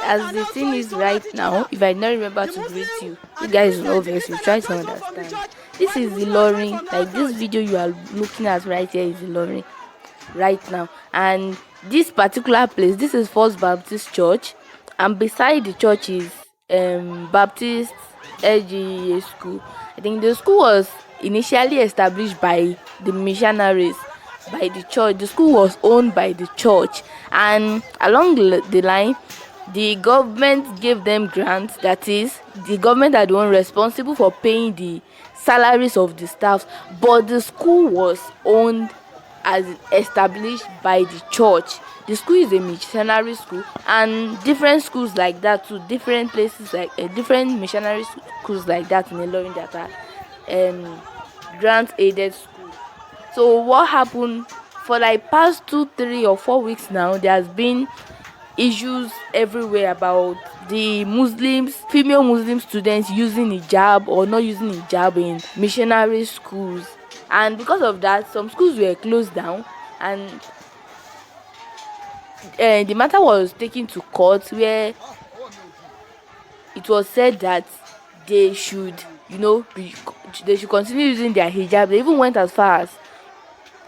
As the thing is right now, if I don't remember to greet you, you guys will obviously try to understand. This is Ilorin. Like this video you are looking at right here is Ilorin right now, and this particular place, this is First Baptist Church, and beside the church is Baptist LGA school. I think the school was initially established by the missionaries, by the church. The school was owned by the church, and along the line the government gave them grants. That is, the government are the one responsible for paying the salaries of the staff, but the school was owned as established by the church. The school is a missionary school, and different schools like that to different places, like different missionary schools like that in Ilorin that are grant aided school. So what happened for like past 2, 3, or 4 weeks now, there has been issues everywhere about the Muslims, female Muslim students using hijab or not using hijab in missionary schools, and because of that some schools were closed down, and the matter was taken to court, where it was said that they should, they should continue using their hijab. They even went as far as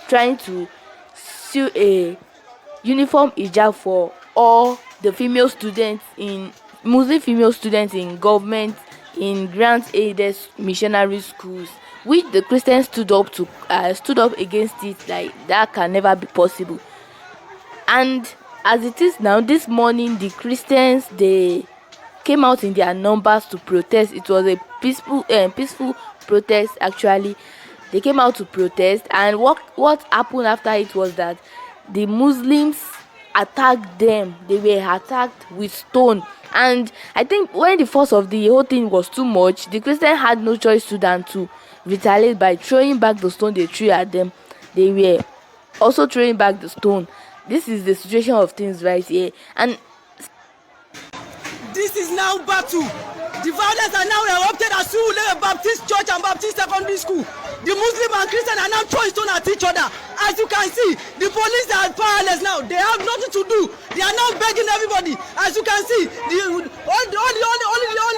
trying to sue a uniform hijab for all the female students in Muslim female students in government, in grant aided missionary schools, which the Christians stood up against it. Like that can never be possible. And as it is now, this morning the Christians, they came out in their numbers to protest. It was a peaceful protest actually. They came out to protest, and what happened after it was that the Muslims attacked them. They were attacked with stone, and I think when the force of the whole thing was too much, the Christians had no choice than to retaliate by throwing back the stone they threw at them. They were also throwing back the stone. This is the situation of things right here, and this is now battle. The violence are now erupted at Surulere Baptist Church and Baptist Secondary School. The Muslim and Christian are now throwing stone at each other. As you can see, the police are powerless now. They have nothing to do. They are now begging everybody. As you can see, only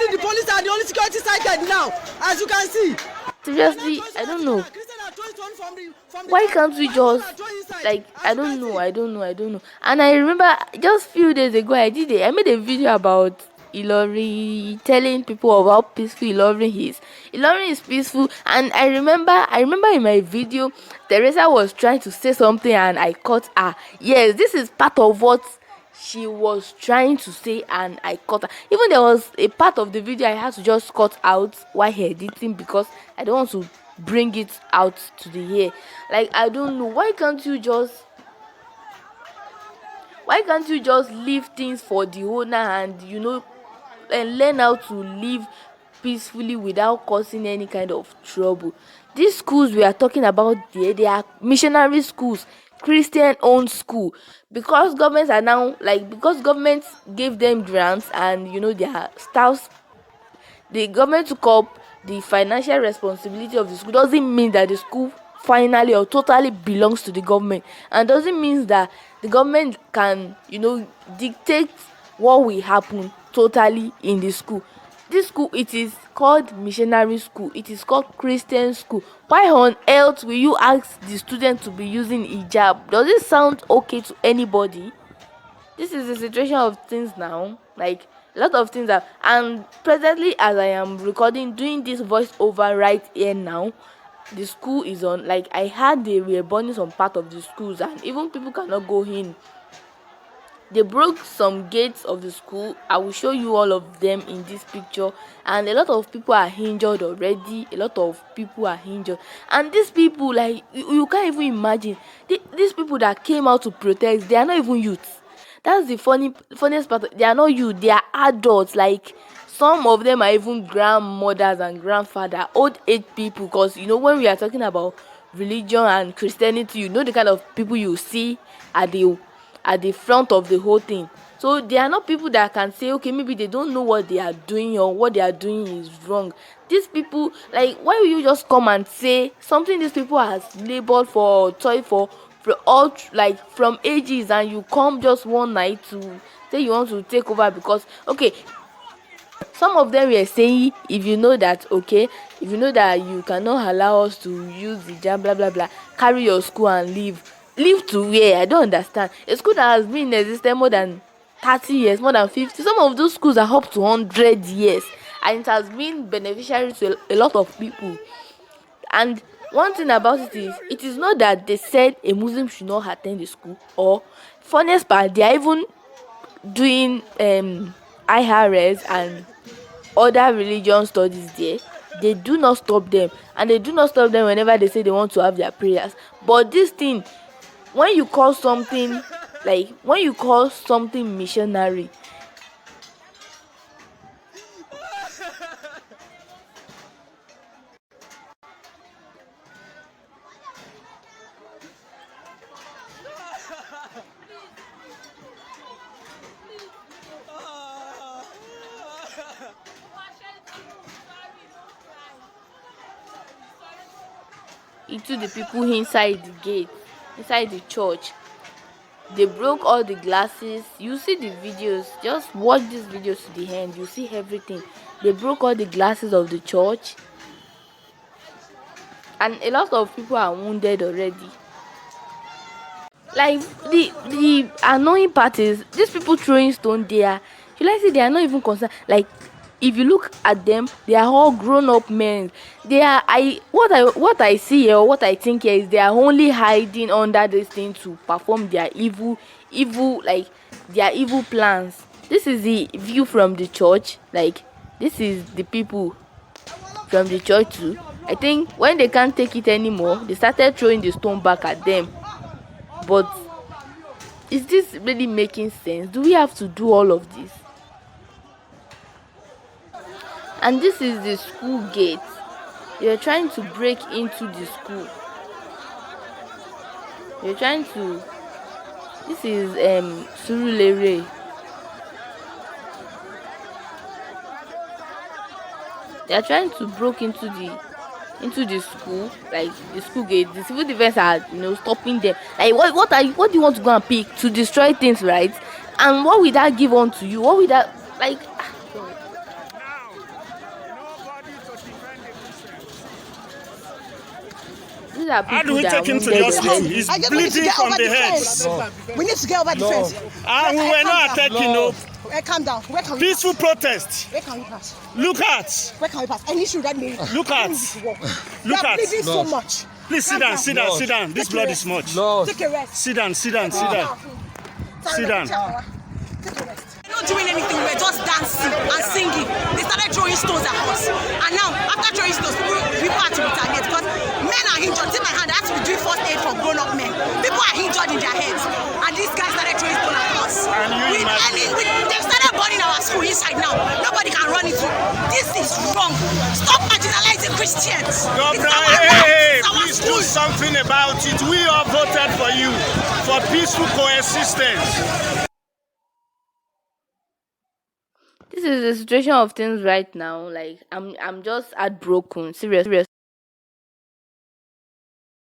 the police are the only security sighted now. As you can see. Seriously, I don't know. Why can't we just, like, I don't know. And I remember just few days ago I made a video about Ilorin, telling people about how peaceful Ilorin is. Ilorin is peaceful, and I remember in my video Teresa was trying to say something and I caught her. Yes, this is part of what she was trying to say and I caught her. Even there was a part of the video I had to just cut out while editing because I don't want to bring it out to the air. Like, I don't know, why can't you just leave things for the owner and and learn how to live peacefully without causing any kind of trouble? These schools we are talking about there, they are missionary schools, Christian owned school, because because government gave them grants and their staffs, the government took up the financial responsibility of the school. Doesn't mean that the school finally or totally belongs to the government, and doesn't mean that the government can dictate what will happen totally in the school. This school, it is called missionary school, it is called Christian school. Why on earth will you ask the student to be using hijab? Does it sound okay to anybody? This is the situation of things now. Like, a lot of things are, and presently as I am recording, doing this voice over right here now, the school is on, like, I heard they were burning some part of the schools and even people cannot go in. They broke some gates of the school. I will show you all of them in this picture, and a lot of people are injured already. And these people, like, you can't even imagine, these people that came out to protest, they are not even youths. That's the funniest part. They are not youth, they are adults. Like, some of them are even grandmothers and grandfather, old age people, because when we are talking about religion and Christianity, the kind of people you see at the front of the whole thing. So they are not people that can say, okay, maybe they don't know what they are doing or what they are doing is wrong. These people, like, why will you just come and say something these people has labored for, toy for all, like, from ages, and you come just one night to say you want to take over, because okay, some of them were saying, if you know that, okay, if you know that you cannot allow us to use the jam, blah blah blah, carry your school and leave to where? I don't understand. A school that has been in existence more than 30 years, more than 50, some of those schools are up to 100 years, and it has been beneficiary to a lot of people. And one thing about it is not that they said a Muslim should not attend the school, or funniest part, they are even doing IRS and other religion studies there. They do not stop them, and they do not stop them whenever they say they want to have their prayers. But this thing, when you call something missionary, into the people inside the gate, inside the church, they broke all the glasses. You see the videos, just watch these videos to the end, you see everything. They broke all the glasses of the church, and a lot of people are wounded already. Like, the annoying part is these people throwing stone there. You like see, they are not even concerned. Like, if you look at them, they are all grown up men. They are, what I see here, or what I think here, is they are only hiding under this thing to perform their evil, like their evil plans. This is the view from the church. Like, this is the people from the church too. I think when they can't take it anymore, they started throwing the stone back at them. But is this really making sense? Do we have to do all of this? And this is the school gate. You're trying to break into the school. You're trying to. This is Surulere. They are trying to break into the school, like the school gate. The civil defense are, stopping them. Like, what do you want to go and pick to destroy things, right? And what will that give on to you? What will that, like? These are How do people we that take are him to the wounded hospital? already. He's bleeding from the head. We need to get over the fence. And we were not attacking, no. Calm down. Where can we Peaceful pass? protest. Where can we pass? Look at. Where can we pass? Any issue that may. Look at. We Look are at. bleeding so much. Please sit down, sit down, sit down. This blood is much. Take a rest. Sit down, sit down, sit down. Sit down. Take a rest. We're not doing anything, we're just dancing and singing. They started throwing stones at us. And now, after throwing stones, people had to retaliate because men are injured. See my hand, I have to be doing first aid for grown-up men. People are injured in their heads. And these guys started throwing stones at us. They've started burning our school inside now. Nobody can run into. This is wrong. Stop marginalizing Christians. Governor, hey, please do something about it. We all voted for you for peaceful coexistence. This is the situation of things right now. Like, I'm just heartbroken. Serious.